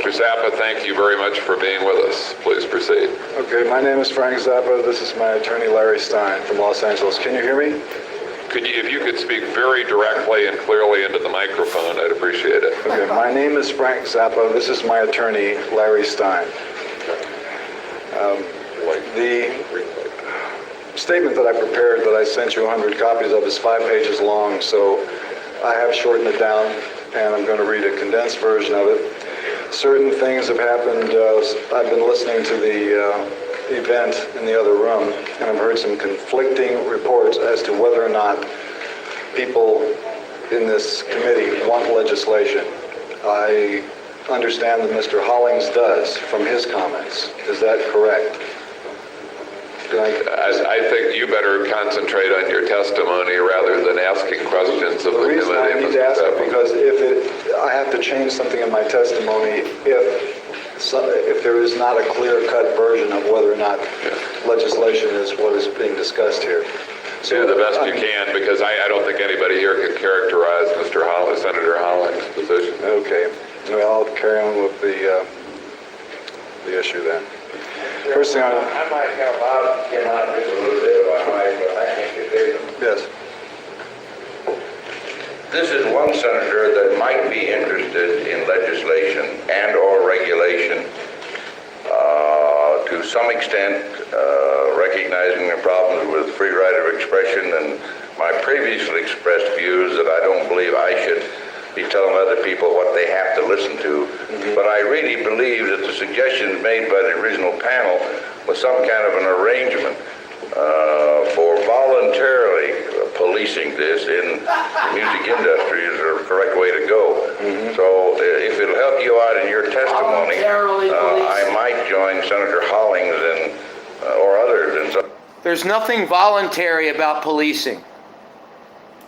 Mr. Zappa, thank you very much for being with us. Please proceed. Okay, my name is Frank Zappa. This is my attorney, Larry Stein, from Los Angeles. Can you hear me? If you could speak very directly and clearly into the microphone, I'd appreciate it. Okay, my name is Frank Zappa. This is my attorney, Larry Stein. The statement that I prepared that I sent you 100 copies of is 5 pages long, so I have shortened it down, and I'm going to read a condensed version of it. Certain things have happened. I've been listening to the event in the other room, and I've heard some conflicting reports as to whether or not people in this committee want legislation. I understand that Mr. Hollings does from his comments. Is that correct? I think you better concentrate on your testimony rather than asking questions of the committee. The reason I need to ask it because I have to change something in my testimony if there is not a clear-cut version of whether or not legislation is what is being discussed here. So do the best you can, because I don't think anybody here can characterize Senator Hollings' position. Okay. Well, I'll carry on with the issue then. First thing I might help out, just a little bit if I might, but I think it is. Yes. This is one senator that might be interested in legislation and or regulation to some extent, recognizing the problems with free right of expression and my previously expressed views that I don't believe I should be telling other people what they have to listen to. Mm-hmm. But I really believe that the suggestions made by the original panel was some kind of an arrangement for voluntarily policing this in the music industry is the correct way to go. Mm-hmm. So if it'll help you out in your testimony, I might join Senator Hollings or others. There's nothing voluntary about policing.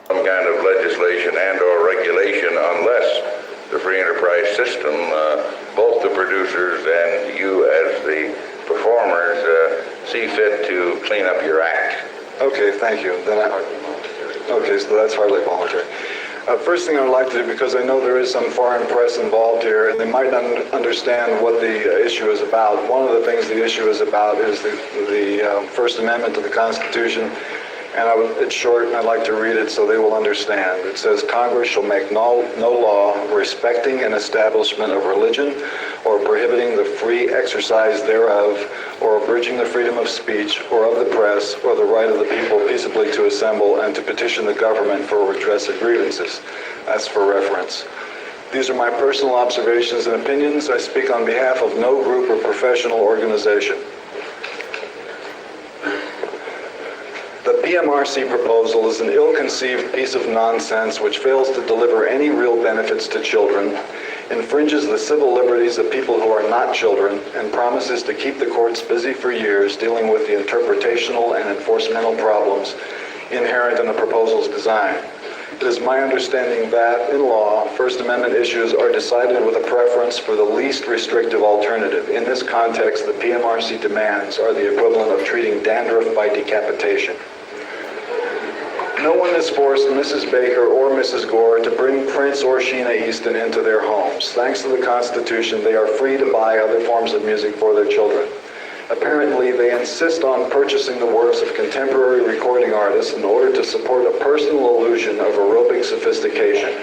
Some kind of legislation and or regulation unless the free enterprise system, both the producers and you as the performers, see fit to clean up your act. Okay, thank you. Okay, so that's hardly voluntary. First thing I would like to do, because I know there is some foreign press involved here, and they might not understand what the issue is about. One of the things the issue is about is the First Amendment to the Constitution. And it's short, and I'd like to read it so they will understand. It says, Congress shall make no law respecting an establishment of religion or prohibiting the free exercise thereof or abridging the freedom of speech or of the press or the right of the people peaceably to assemble and to petition the government for redress of grievances. That's for reference. These are my personal observations and opinions. I speak on behalf of no group or professional organization. The PMRC proposal is an ill-conceived piece of nonsense which fails to deliver any real benefits to children, infringes the civil liberties of people who are not children, and promises to keep the courts busy for years dealing with the interpretational and enforcemental problems inherent in the proposal's design. It is my understanding that, in law, First Amendment issues are decided with a preference for the least restrictive alternative. In this context, the PMRC demands are the equivalent of treating dandruff by decapitation. No one has forced Mrs. Baker or Mrs. Gore to bring Prince or Sheena Easton into their homes. Thanks to the Constitution, they are free to buy other forms of music for their children. Apparently, they insist on purchasing the works of contemporary recording artists in order to support a personal illusion of aerobic sophistication.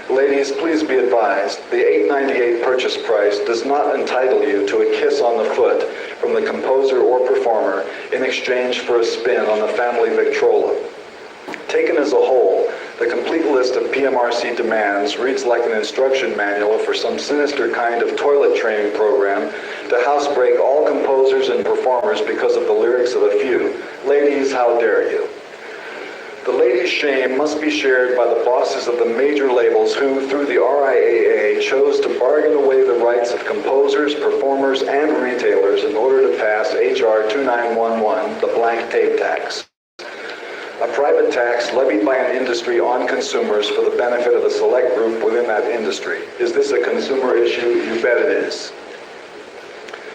Ladies, please be advised, the $8.98 purchase price does not entitle you to a kiss on the foot from the composer or performer in exchange for a spin on the family Victrola. Taken as a whole, the complete list of PMRC demands reads like an instruction manual for some sinister kind of toilet training program to housebreak all composers and performers because of the lyrics of a few. Ladies, how dare you? The ladies' shame must be shared by the bosses of the major labels who, through the RIAA, chose to bargain away the rights of composers, performers, and retailers in order to pass H.R. 2911, the blank tape tax. A private tax levied by an industry on consumers for the benefit of a select group within that industry. Is this a consumer issue? You bet it is.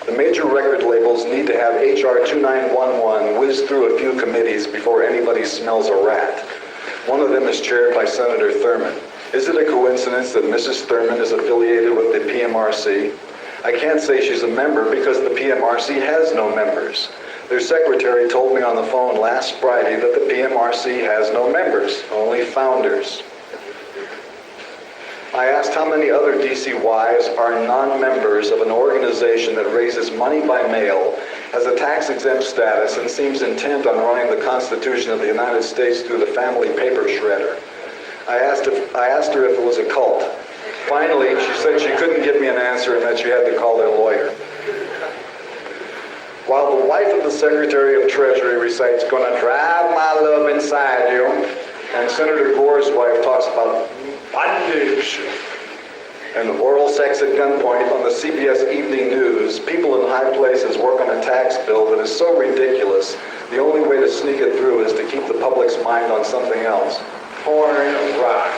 The major record labels need to have H.R. 2911 whiz through a few committees before anybody smells a rat. One of them is chaired by Senator Thurmond. Is it a coincidence that Mrs. Thurman is affiliated with the PMRC? I can't say she's a member because the PMRC has no members. Their secretary told me on the phone last Friday that the PMRC has no members, only founders. I asked how many other DC wives are non-members of an organization that raises money by mail, has a tax-exempt status, and seems intent on running the Constitution of the United States through the family paper shredder. I asked her if it was a cult. Finally, she said she couldn't give me an answer and that she had to call their lawyer. While the wife of the Secretary of Treasury recites, "Gonna drive my love inside you," and Senator Gore's wife talks about bondage and oral sex at gunpoint on the CBS Evening News, people in high places work on a tax bill that is so ridiculous, the only way to sneak it through is to keep the public's mind on something else. Porn, rock.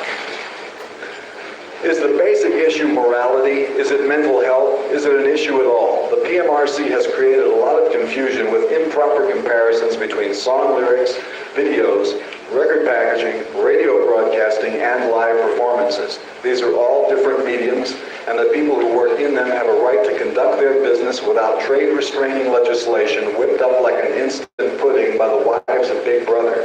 Is the basic issue morality? Is it mental health? Is it an issue at all? The PMRC has created a lot of confusion with improper comparisons between song lyrics, videos, record packaging, radio broadcasting, and live performances. These are all different mediums, and the people who work in them have a right to conduct their business without trade restraining legislation whipped up like an instant pudding by the wives of Big Brother.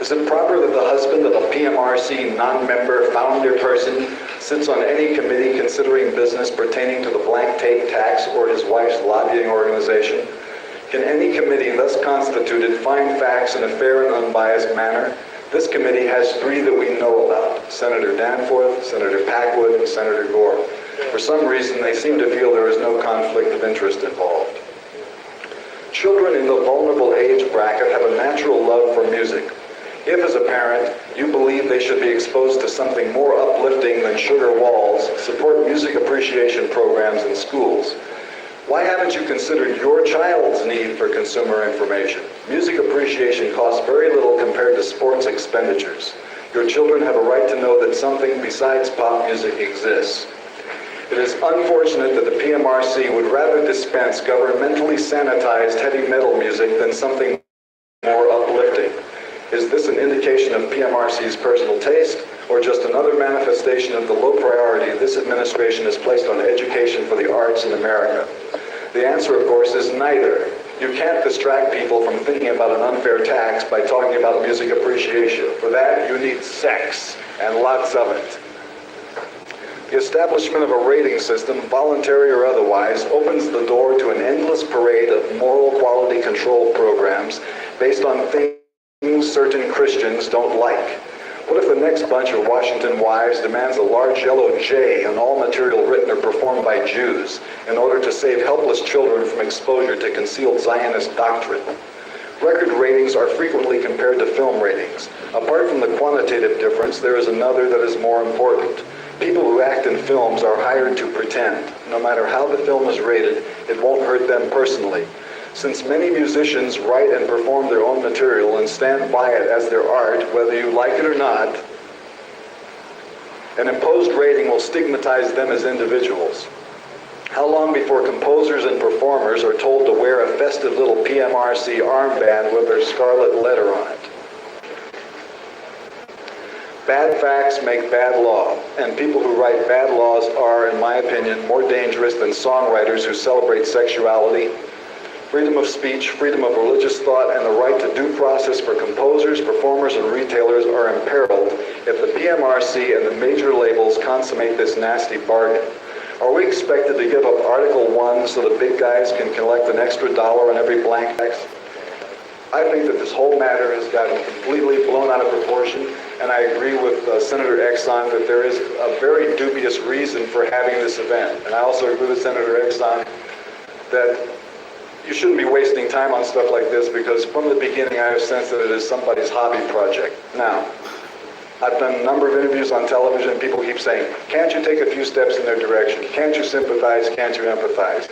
Is it proper that the husband of a PMRC non-member founder person sits on any committee considering business pertaining to the blank tape tax or his wife's lobbying organization? Can any committee thus constituted find facts in a fair and unbiased manner? This committee has three that we know about: Senator Danforth, Senator Packwood, and Senator Gore. For some reason, they seem to feel there is no conflict of interest involved. Children in the vulnerable age bracket have a natural love for music. If, as a parent, you believe they should be exposed to something more uplifting than sugar walls, support music appreciation programs in schools. Why haven't you considered your child's need for consumer information? Music appreciation costs very little compared to sports expenditures. Your children have a right to know that something besides pop music exists. It is unfortunate that the PMRC would rather dispense governmentally sanitized heavy metal music than something more uplifting. Is this an indication of PMRC's personal taste, or just another manifestation of the low priority this administration has placed on education for the arts in America? The answer, of course, is neither. You can't distract people from thinking about an unfair tax by talking about music appreciation. For that, you need sex, and lots of it. The establishment of a rating system, voluntary or otherwise, opens the door to an endless parade of moral quality control programs based on things certain Christians don't like. What if the next bunch of Washington wives demands a large yellow J on all material written or performed by Jews in order to save helpless children from exposure to concealed Zionist doctrine? Record ratings are frequently compared to film ratings. Apart from the quantitative difference, there is another that is more important. People who act in films are hired to pretend. No matter how the film is rated, it won't hurt them personally. Since many musicians write and perform their own material and stand by it as their art, whether you like it or not, an imposed rating will stigmatize them as individuals. How long before composers and performers are told to wear a festive little PMRC armband with their scarlet letter on it? Bad facts make bad law, and people who write bad laws are, in my opinion, more dangerous than songwriters who celebrate sexuality. Freedom of speech, freedom of religious thought, and the right to due process for composers, performers, and retailers are imperiled if the PMRC and the major labels consummate this nasty bargain. Are we expected to give up Article 1 so the big guys can collect an extra $1 on every blank X? I think that this whole matter has gotten completely blown out of proportion, and I agree with Senator Exxon that there is a very dubious reason for having this event. And I also agree with Senator Exxon that you shouldn't be wasting time on stuff like this, because from the beginning I have sensed that it is somebody's hobby project. Now, I've done a number of interviews on television, and people keep saying, can't you take a few steps in their direction? Can't you sympathize? Can't you empathize?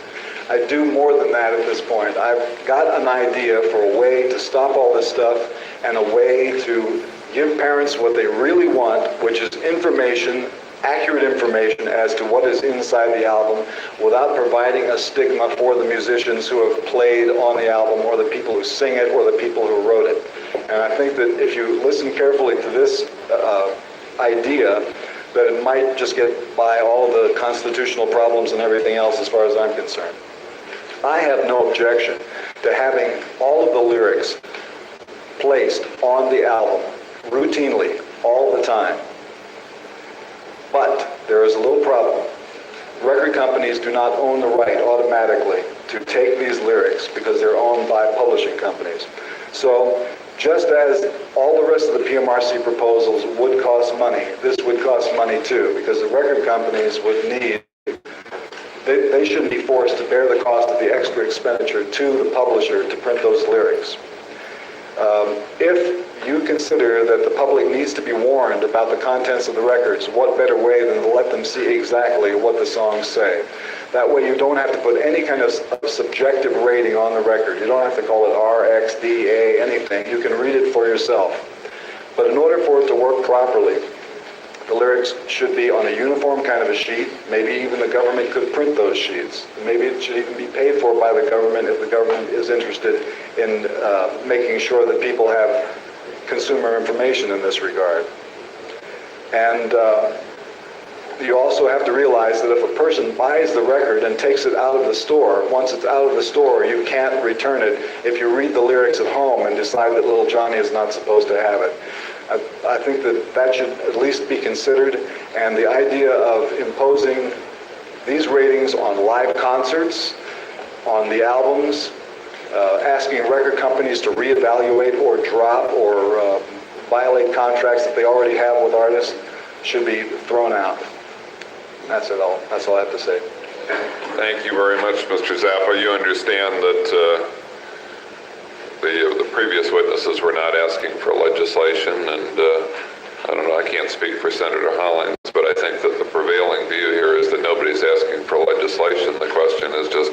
I do more than that at this point. I've got an idea for a way to stop all this stuff and a way to give parents what they really want, which is information, accurate information as to what is inside the album, without providing a stigma for the musicians who have played on the album, or the people who sing it, or the people who wrote it. And I think that if you listen carefully to this idea that it might just get by all the constitutional problems and everything else as far as I'm concerned. I have no objection to having all of the lyrics placed on the album routinely all the time. But there is a little problem. Record companies do not own the right automatically to take these lyrics because they're owned by publishing companies. So just as all the rest of the PMRC proposals would cost money, this would cost money too, because the record companies would need, they shouldn't be forced to bear the cost of the extra expenditure to the publisher to print those lyrics. If you consider that the public needs to be warned about the contents of the records, what better way than to let them see exactly what the songs say? That way you don't have to put any kind of subjective rating on the record. You don't have to call it R, X, D, A, anything. You can read it for yourself. But in order for it to work properly, the lyrics should be on a uniform kind of a sheet. Maybe even the government could print those sheets. Maybe it should even be paid for by the government if the government is interested in making sure that people have consumer information in this regard. And you also have to realize that if a person buys the record and takes it out of the store, once it's out of the store, you can't return it if you read the lyrics at home and decide that little Johnny is not supposed to have it. I think that should at least be considered, and the idea of imposing these ratings on live concerts, on the albums, asking record companies to reevaluate or drop or violate contracts that they already have with artists should be thrown out. That's it all. That's all I have to say. Thank you very much, Mr. Zappa. You understand that the previous witnesses were not asking for legislation, and I don't know, I can't speak for Senator Hollings, but I think that the prevailing view here is that nobody's asking for legislation. The question is just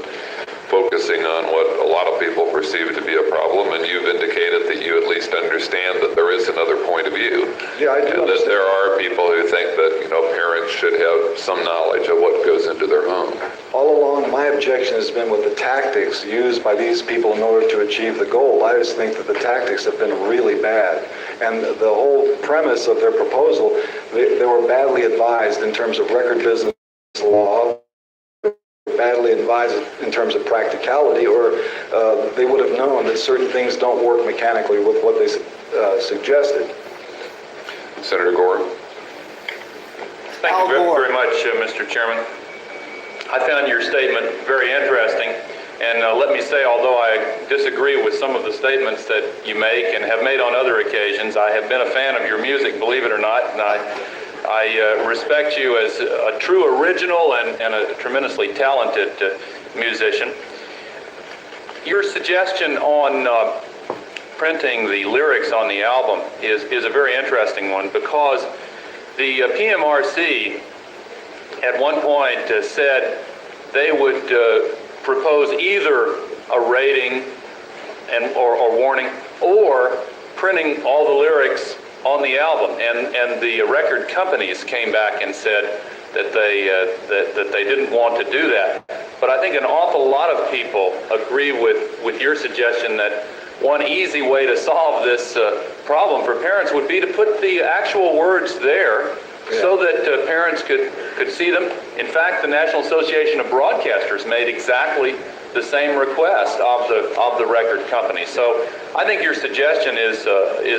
focusing on what a lot of people perceive to be a problem, and you've indicated that you at least understand that there is another point of view. Yeah, I do. And that there are people who think that, parents should have some knowledge of what goes into their home. All along, my objection has been with the tactics used by these people in order to achieve the goal. I just think that the tactics have been really bad. And the whole premise of their proposal, they were badly advised in terms of record business law, badly advised in terms of practicality, or they would have known that certain things don't work mechanically with what they suggested. Senator Gore. Thank you very much, Mr. Chairman. I found your statement very interesting, and let me say, although I disagree with some of the statements that you make and have made on other occasions, I have been a fan of your music, believe it or not, and I respect you as a true original and a tremendously talented musician. Your suggestion on printing the lyrics on the album is a very interesting one, because the PMRC at one point said they would propose either a rating or warning, or printing all the lyrics on the album, and the record companies came back and said that they didn't want to do that. But I think an awful lot of people agree with your suggestion that one easy way to solve this problem for parents would be to put the actual words there, so that parents could see them. In fact, the National Association of Broadcasters made exactly the same request of the record company. So I think your suggestion is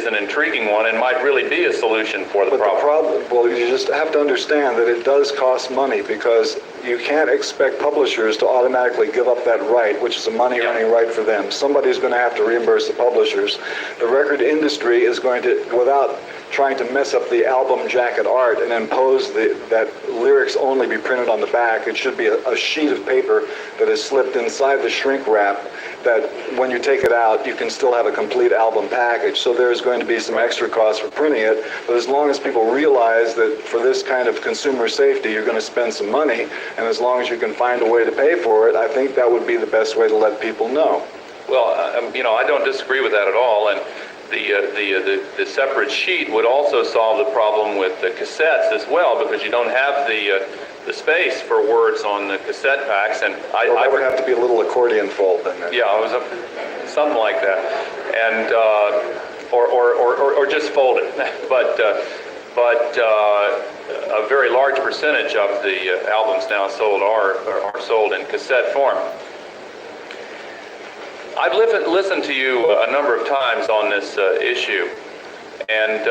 an intriguing one and might really be a solution for the problem. Well, you just have to understand that it does cost money, because you can't expect publishers to automatically give up that right, which is a money-earning right for them. Somebody's going to have to reimburse the publishers. The record industry is going to, without trying to mess up the album jacket art and impose that lyrics only be printed on the back. It should be a sheet of paper that is slipped inside the shrink wrap, that when you take it out, you can still have a complete album package. So there's going to be some extra cost for printing it, but as long as people realize that for this kind of consumer safety, you're going to spend some money, and as long as you can find a way to pay for it, I think that would be the best way to let people know. Well, I don't disagree with that at all, and the separate sheet would also solve the problem with the cassettes as well, because you don't have the space for words on the cassette packs, and I would have to be a little accordion fold then. Yeah, it was something like that, and or just fold it. But but a very large percentage of the albums now sold are sold in cassette form. I've listened to you a number of times on this issue, and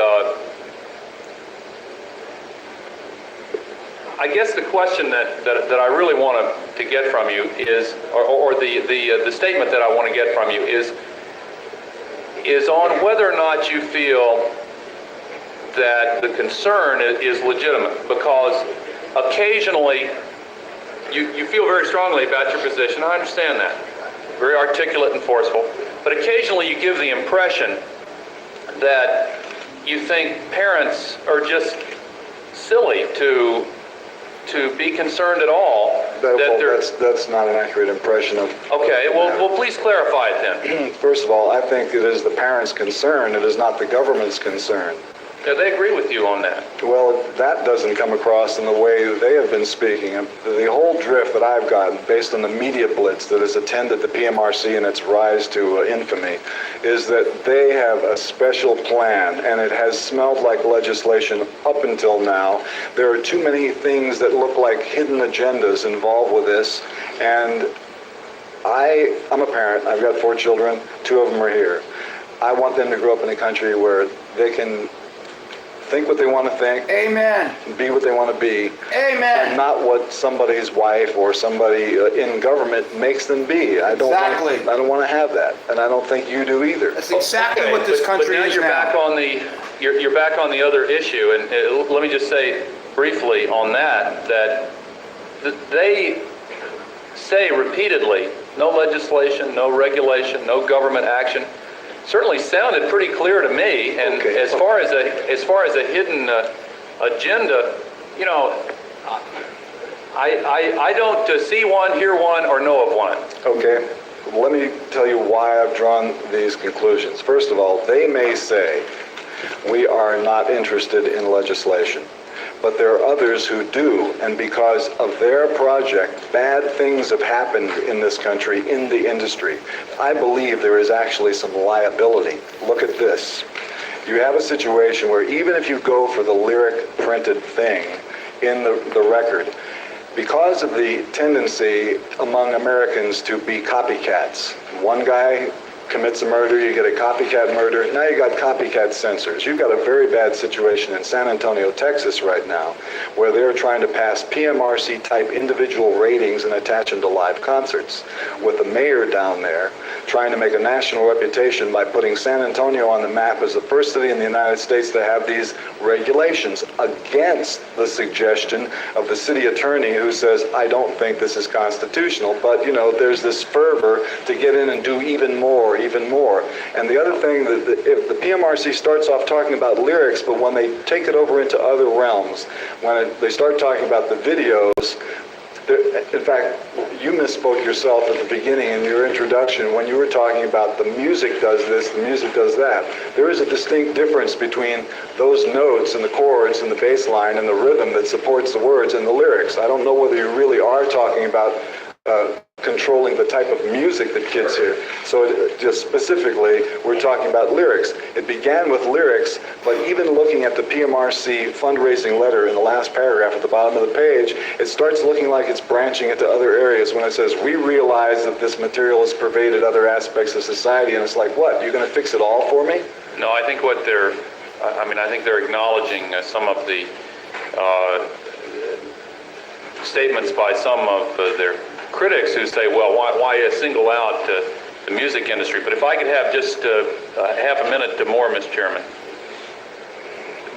I guess the question that I really want to get from you is, or the statement that I want to get from you is on whether or not you feel that the concern is legitimate, because occasionally you feel very strongly about your position. I understand that. Very articulate and forceful. But occasionally you give the impression that you think parents are just silly to be concerned at all. That's not an accurate impression of... Okay, well, please clarify it then. First of all, I think it is the parents' concern. It is not the government's concern. Yeah, they agree with you on that. Well, that doesn't come across in the way they have been speaking. The whole drift that I've gotten, based on the media blitz that has attended the PMRC and its rise to infamy, is that they have a special plan, and it has smelled like legislation up until now. There are too many things that look like hidden agendas involved with this, and I'm a parent. I've got 4 children. 2 of them are here. I want them to grow up in a country where they can think what they want to think. Amen. Be what they want to be. Amen. And not what somebody's wife or somebody in government makes them be. I don't want to have that, and I don't think you do either. That's exactly what this country but now is you're now. back on you're back on the other issue, and let me just say briefly on that they say repeatedly, no legislation, no regulation, no government action. Certainly sounded pretty clear to me, and okay. as far as a hidden agenda, you know, I don't see one, hear one, or know of one. Okay, let me tell you why I've drawn these conclusions. First of all, they may say we are not interested in legislation, but there are others who do, and because of their project, bad things have happened in this country, in the industry. I believe there is actually some liability. Look at this. You have a situation where even if you go for the lyric printed thing in the record, because of the tendency among Americans to be copycats, one guy commits a murder, you get a copycat murder, now you got copycat censors. You've got a very bad situation in San Antonio, Texas right now, where they're trying to pass PMRC type individual ratings and attach them to live concerts, with the mayor down there trying to make a national reputation by putting San Antonio on the map as the first city in the United States to have these regulations, against the suggestion of the city attorney who says, I don't think this is constitutional, but you know, there's this fervor to get in and do even more. And the other thing, that if the PMRC starts off talking about lyrics, but when they take it over into other realms, when they start talking about the videos, in fact, you misspoke yourself at the beginning in your introduction when you were talking about the music does this, the music does that. There is a distinct difference between those notes and the chords and the bass line and the rhythm that supports the words and the lyrics. I don't know whether you really are talking about controlling the type of music that kids hear. So just specifically, we're talking about lyrics. It began with lyrics, but even looking at the PMRC fundraising letter in the last paragraph at the bottom of the page, it starts looking like it's branching into other areas when it says, we realize that this material has pervaded other aspects of society, and it's like, what, you're going to fix it all for me? No, I think what I think they're acknowledging some of the statements by some of their critics who say, well, why single out the music industry? But if I could have just half a minute to more, Mr. Chairman.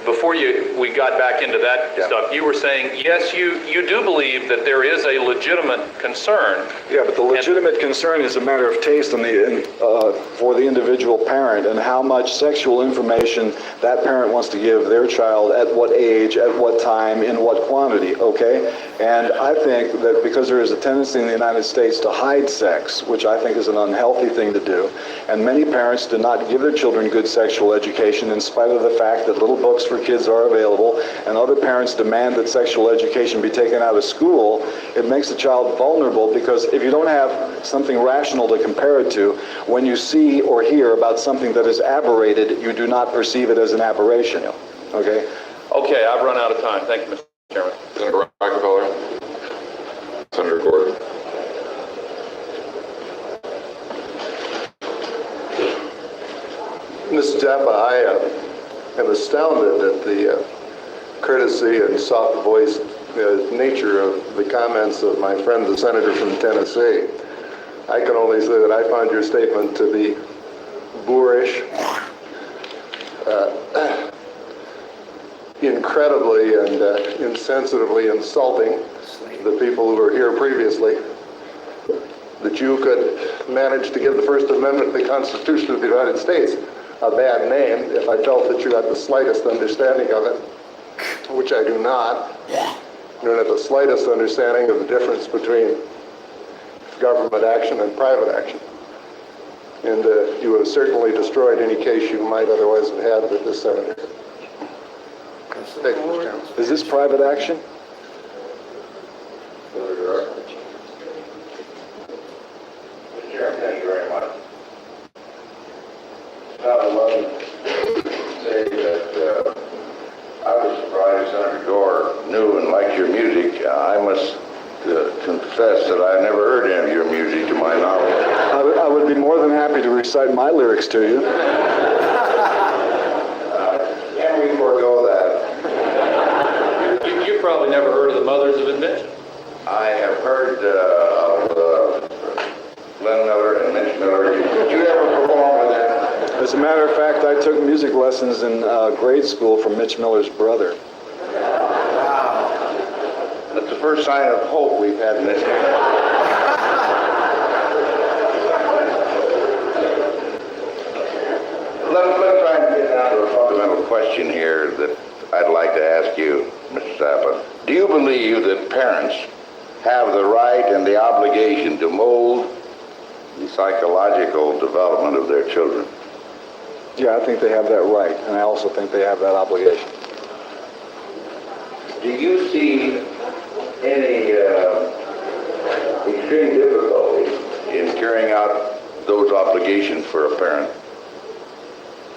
Before we got back into that stuff, you were saying, yes, you do believe that there is a legitimate concern. Yeah, but the legitimate concern is a matter of taste for the individual parent and how much sexual information that parent wants to give their child at what age, at what time, in what quantity, okay? And I think that because there is a tendency in the United States to hide sex, which I think is an unhealthy thing to do, and many parents do not give their children good sexual education in spite of the fact that little books for kids are available, and other parents demand that sexual education be taken out of school, it makes the child vulnerable, because if you don't have something rational to compare it to, when you see or hear about something that is aberrated, you do not perceive it as an aberration, okay? Okay, I've run out of time. Thank you, Mr. Chairman. Senator Rockefeller. Senator Gordon. Mr. Zappa, I am astounded at the courtesy and soft-voiced nature of the comments of my friend, the senator from Tennessee. I can only say that I found your statement to be boorish, incredibly and insensitively insulting to the people who were here previously. That you could manage to give the First Amendment of the Constitution of the United States a bad name if I felt that you had the slightest understanding of it, which I do not. You don't have the slightest understanding of the difference between government action and private action. And you have certainly destroyed any case you might otherwise have had with this senator. Thank you, Mr. Chairman. Is this private action? Mr. Chairman, thank you very much. Now, I love to say that I was surprised Senator Gore knew and liked your music. I must confess that I never heard any of your music to my knowledge. I would be more than happy to recite my lyrics to you. Can we forego that? You probably never heard of the Mothers of Invention. I have heard of Glenn Miller and Mitch Miller. Did you ever perform with them? As a matter of fact, I took music lessons in grade school from Mitch Miller's brother. That's the first sign of hope we've had in this. Let's try and get down to a fundamental question here that I'd like to ask you, Mr. Zappa. Do you believe that parents have the right and the obligation to mold the psychological development of their children? Yeah, I think they have that right, and I also think they have that obligation. Do you see any extreme difficulty in carrying out those obligations for a parent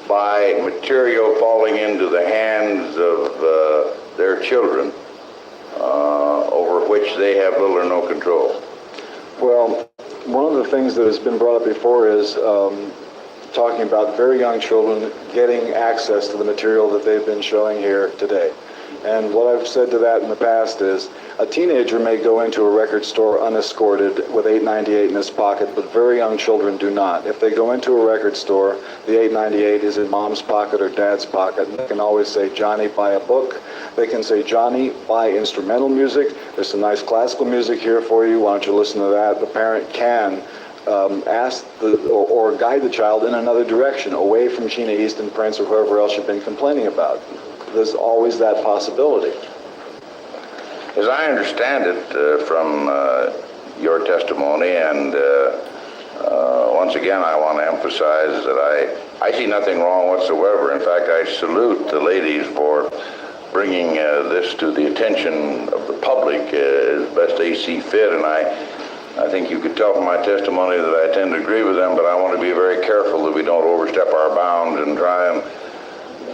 by material falling into the hands of their children over which they have little or no control? Well, one of the things that has been brought up before is talking about very young children getting access to the material that they've been showing here today. And what I've said to that in the past is a teenager may go into a record store unescorted with $8.98 in his pocket, but very young children do not. If they go into a record store, the $8.98 is in mom's pocket or dad's pocket, and they can always say, Johnny, buy a book. They can say, Johnny, buy instrumental music. There's some nice classical music here for you. Why don't you listen to that? The parent can ask or guide the child in another direction, away from Sheena Easton, Prince, or whoever else you've been complaining about. There's always that possibility. As I understand it from your testimony, and once again I want to emphasize that I see nothing wrong whatsoever. In fact, I salute the ladies for bringing this to the attention of the public as best they see fit, and I think you could tell from my testimony that I tend to agree with them, but I want to be very careful that we don't overstep our bounds and try and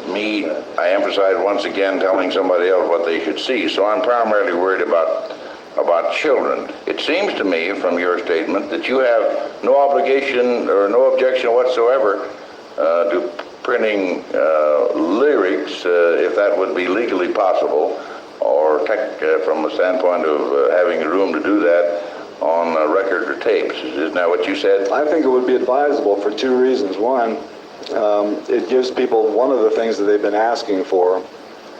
I emphasize once again telling somebody else what they should see. So I'm primarily worried about children. It seems to me from your statement that you have no obligation or no objection whatsoever to printing lyrics, if that would be legally possible, or from the standpoint of having the room to do that on record or tapes. Isn't that what you said? I think it would be advisable for two reasons. One, it gives people one of the things that they've been asking for.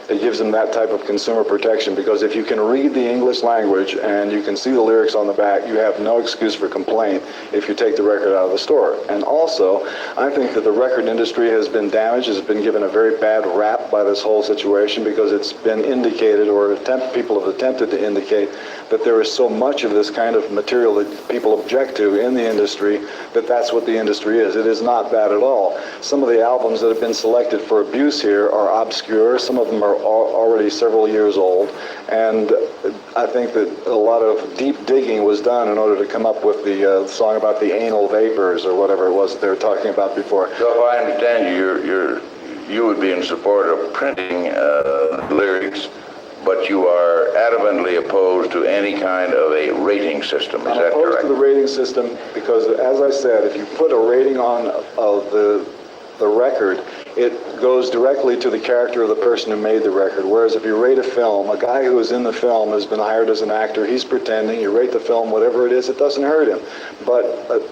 It gives them that type of consumer protection, because if you can read the English language and you can see the lyrics on the back, you have no excuse for complaint if you take the record out of the store. And also, I think that the record industry has been damaged, has been given a very bad rap by this whole situation, because it's been indicated, or people have attempted to indicate, that there is so much of this kind of material that people object to in the industry, that that's what the industry is. It is not that at all. Some of the albums that have been selected for abuse here are obscure. Some of them are already several years old, and I think that a lot of deep digging was done in order to come up with the song about the anal vapors, or whatever it was that they were talking about before. So if I understand you, you would be in support of printing lyrics, but you are adamantly opposed to any kind of a rating system. Is that opposed correct? to the rating system because, as I said, if you put a rating on of the record, it goes directly to the character of the person who made the record. Whereas if you rate a film, a guy who is in the film has been hired as an actor, he's pretending, you rate the film, whatever it is, it doesn't hurt him. But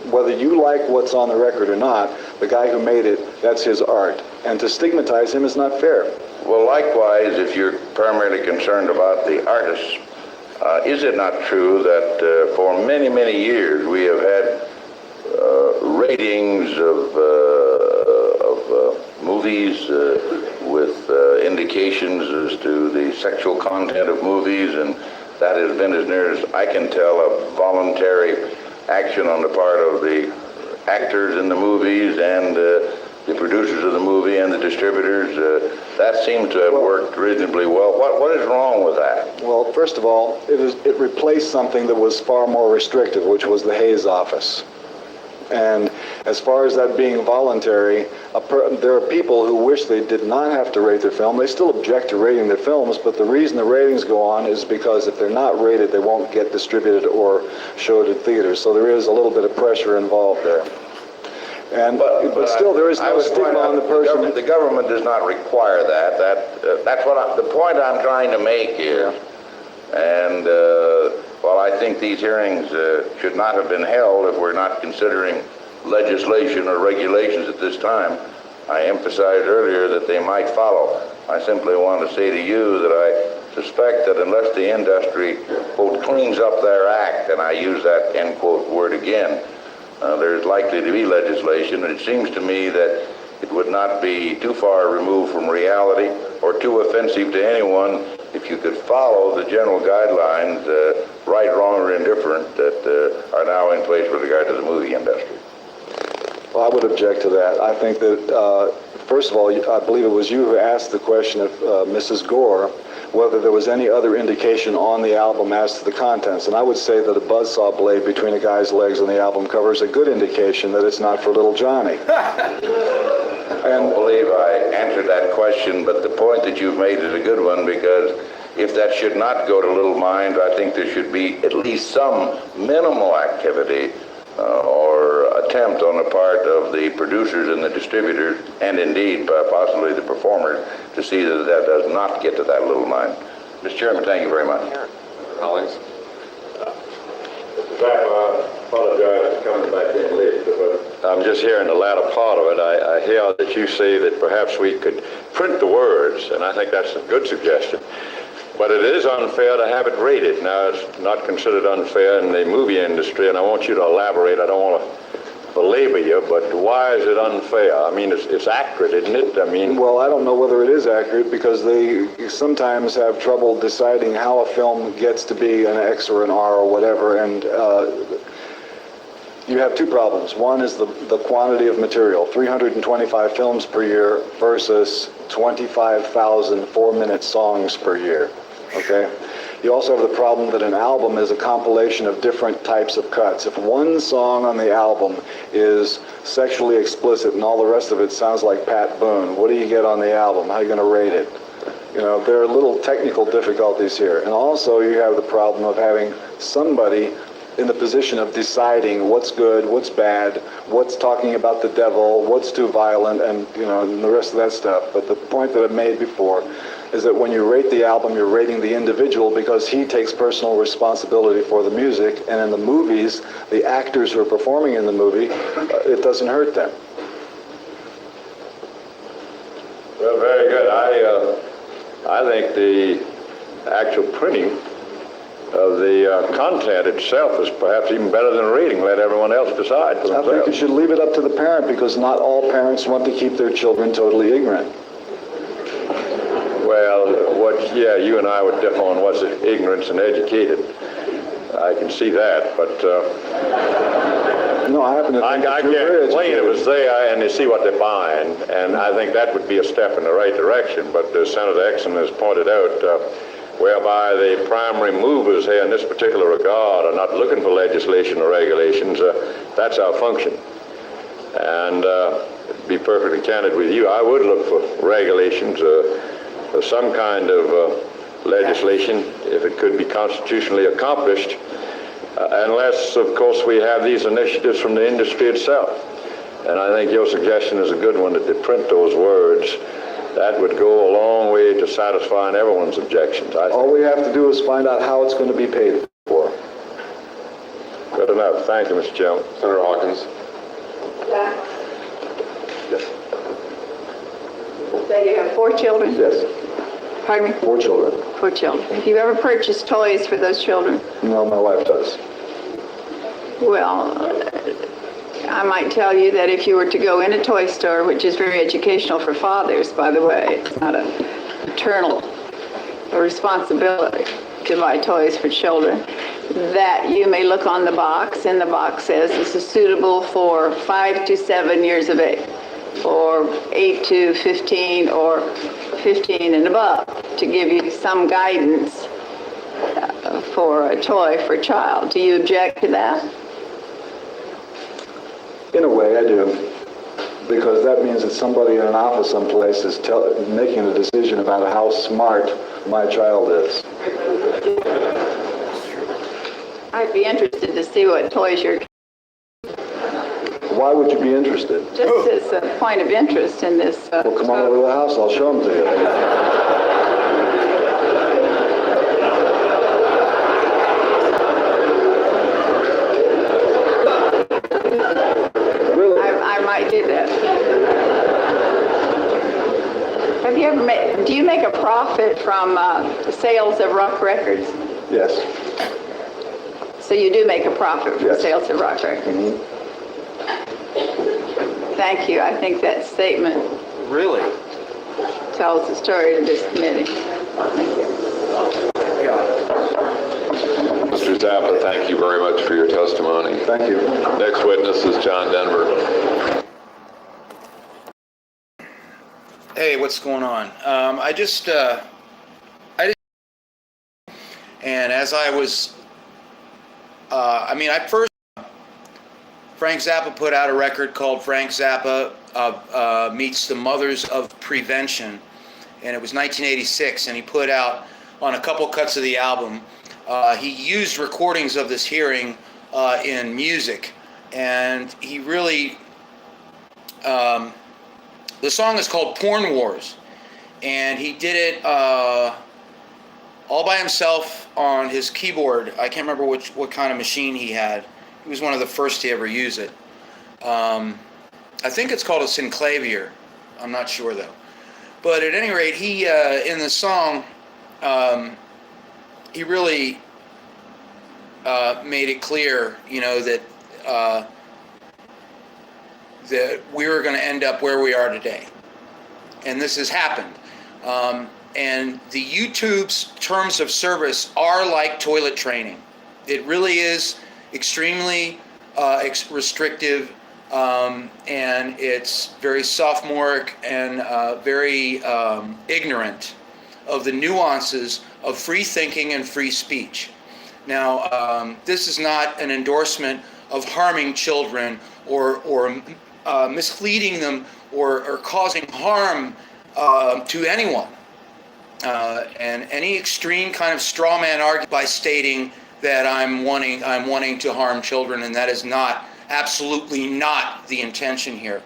whether you like what's on the record or not, the guy who made it, that's his art. And to stigmatize him is not fair. Well, likewise, if you're primarily concerned about the artists, is it not true that for many, many years we have had ratings of movies with indications as to the sexual content of movies, and that has been, as near as I can tell, a voluntary action on the part of the actors in the movies and the producers of the movie and the distributors. That seems to have worked reasonably well. What is wrong with that? Well, first of all, it replaced something that was far more restrictive, which was the Hayes office. And as far as that being voluntary, there are people who wish they did not have to rate their film. They still object to rating their films, but the reason the ratings go on is because if they're not rated, they won't get distributed or showed at theaters. So there is a little bit of pressure involved there. And but still, there is no stigma on the person. The government does not require that. That's what the point I'm trying to make here. And while I think these hearings should not have been held if we're not considering legislation or regulations at this time, I emphasized earlier that they might follow. I simply want to say to you that I suspect that unless the industry, quote, cleans up their act, and I use that, end quote, word again, there's likely to be legislation. And it seems to me that it would not be too far removed from reality or too offensive to anyone if you could follow the general guidelines, right, wrong, or indifferent, that are now in place with regard to the movie industry. Well, I would object to that. I think that, first of all, I believe it was you who asked the question of Mrs. Gore, whether there was any other indication on the album as to the contents. And I would say that a buzzsaw blade between a guy's legs on the album cover is a good indication that it's not for little Johnny. I don't believe I answered that question, but the point that you've made is a good one, because if that should not go to little minds, I think there should be at least some minimal activity or attempt on the part of the producers and the distributors, and indeed possibly the performers, to see that that does not get to that little mind. Mr. Chairman, thank you very much. Colleagues? I apologize for coming back in late, but I'm just hearing the latter part of it. I hear that you say that perhaps we could print the words, and I think that's a good suggestion. But it is unfair to have it rated. Now, it's not considered unfair in the movie industry, and I want you to elaborate. I don't want to belabor you, but why is it unfair? I mean, it's accurate, isn't it? I mean... Well, I don't know whether it is accurate, because they sometimes have trouble deciding how a film gets to be an X or an R or whatever, and you have two problems. One is the quantity of material, 325 films per year versus 25,000 four-minute songs per year, okay? You also have the problem that an album is a compilation of different types of cuts. If one song on the album is sexually explicit and all the rest of it sounds like Pat Boone, what do you get on the album? How are you going to rate it? You know, there are little technical difficulties here. And also you have the problem of having somebody in the position of deciding what's good, what's bad, what's talking about the devil, what's too violent, and you know, and the rest of that stuff. But the point that I've made before is that when you rate the album, you're rating the individual, because he takes personal responsibility for the music, and in the movies, the actors who are performing in the movie, it doesn't hurt them. Well, very good. I think the actual printing of the content itself is perhaps even better than a rating. Let everyone else decide for themselves. I think you should leave it up to the parent, because not all parents want to keep their children totally ignorant. Well, you and I would differ on what's ignorance and educated. I can see that, but no, I happen to think I can't complain. It was there, and they see what they're buying, and I think that would be a step in the right direction. But as Senator Exon has pointed out, whereby the primary movers here in this particular regard are not looking for legislation or regulations, that's our function. And be perfectly candid with you, I would look for regulations, or some kind of legislation, if it could be constitutionally accomplished, unless, of course, we have these initiatives from the industry itself. And I think your suggestion is a good one, that they print those words. That would go a long way to satisfying everyone's objections. All we have to do is find out how it's going to be paid for. Good enough. Thank you, Mr. Chairman. Senator Hawkins. Yes. So you have 4 children? Yes. Pardon me? 4 children. 4 children. Have you ever purchased toys for those children? No, my wife does. Well, I might tell you that if you were to go in a toy store, which is very educational for fathers, by the way, it's not a paternal responsibility to buy toys for children, that you may look on the box, and the box says this is suitable for 5 to 7 years of age, or 8 to 15, or 15 and above, to give you some guidance for a toy for a child. Do you object to that? In a way, I do. Because that means that somebody in an office someplace is making a decision about how smart my child is. I'd be interested to see what toys you're... Why would you be interested? Just as a point of interest in this... Well, come on over to the house. I'll show them to you. I might do that. Have you ever do you make a profit from sales of rock records? Yes. So you do make a profit from sales of rock records? Mm-hmm. Thank you. I think that statement Really? tells the story to this committee. Thank you. Mr. Zappa, thank you very much for your testimony. Thank you. Next witness is John Denver. Hey, what's going on? And as I was, Frank Zappa put out a record called Frank Zappa Meets the Mothers of Prevention, and it was 1986, and he put out, on a couple cuts of the album, he used recordings of this hearing in music, and he really, the song is called Porn Wars, and he did it all by himself on his keyboard. I can't remember what kind of machine he had. He was one of the first to ever use it. I think it's called a synclavier. I'm not sure though. But at any rate, he in the song, he really made it clear, that we were going to end up where we are today. And this has happened. And the YouTube's terms of service are like toilet training. It really is extremely restrictive, and it's very sophomoric and very ignorant of the nuances of free thinking and free speech. Now, this is not an endorsement of harming children or misleading them or causing harm to anyone. And any extreme kind of straw man argument by stating that I'm wanting to harm children, and that is absolutely not the intention here.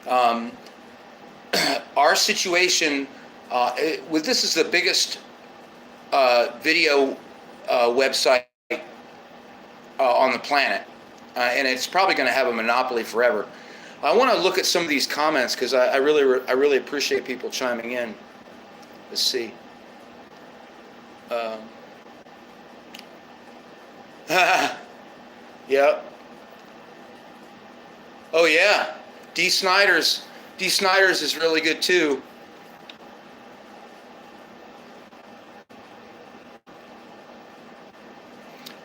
Our situation, this is the biggest video website on the planet, and it's probably going to have a monopoly forever. I want to look at some of these comments because I really appreciate people chiming in. Let's see. Yeah. Oh yeah. D. Snyder's is really good too.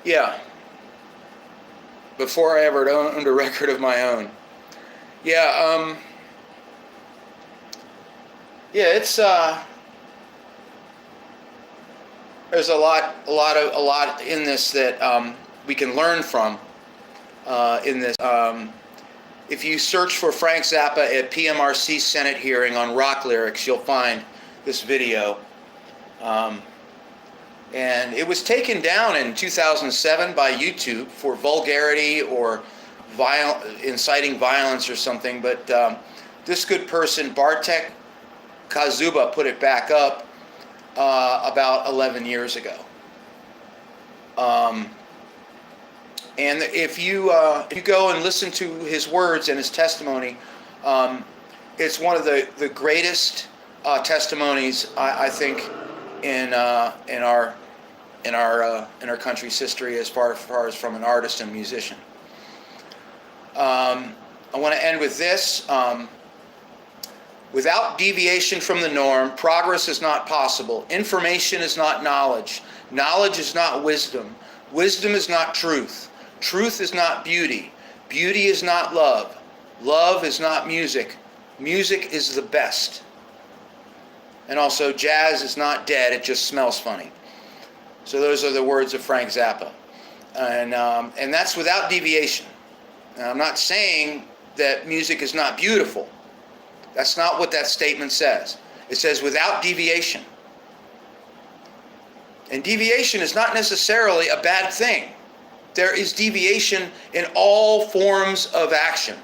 Yeah. Before I ever owned a record of my own. Yeah. Yeah. It's there's a lot in this that we can learn from. In this, if you search for Frank Zappa at PMRC Senate hearing on rock lyrics, you'll find this video. And it was taken down in 2007 by YouTube for vulgarity or inciting violence or something, but this good person, Bartek Kazuba, put it back up about 11 years ago. And if you go and listen to his words and his testimony, it's one of the greatest testimonies I think in our country's history as far as from an artist and musician. I want to end with this. Without deviation from the norm, progress is not possible. Information is not knowledge. Knowledge is not wisdom. Wisdom is not truth. Truth is not beauty. Beauty is not love. Love is not music. Music is the best. And also, jazz is not dead, it just smells funny. So those are the words of Frank Zappa. And that's without deviation. Now, I'm not saying that music is not beautiful. That's not what that statement says. It says without deviation. And deviation is not necessarily a bad thing. There is deviation in all forms of action.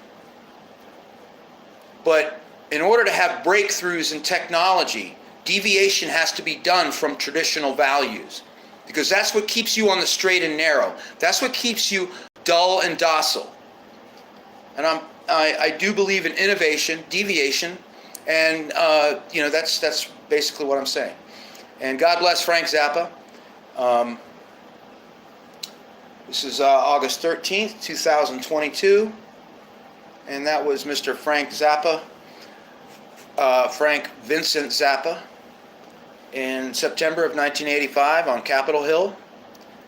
But in order to have breakthroughs in technology, deviation has to be done from traditional values. Because that's what keeps you on the straight and narrow. That's what keeps you dull and docile. And I do believe in innovation, deviation, and that's basically what I'm saying. And God bless Frank Zappa. This is August 13th, 2022, and that was Mr. Frank Zappa, Frank Vincent Zappa, in September of 1985 on Capitol Hill.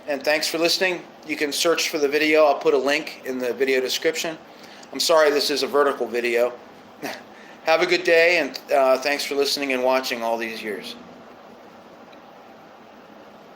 And thanks for listening. You can search for the video. I'll put a link in the video description. I'm sorry this is a vertical video. Have a good day, and thanks for listening and watching all these years.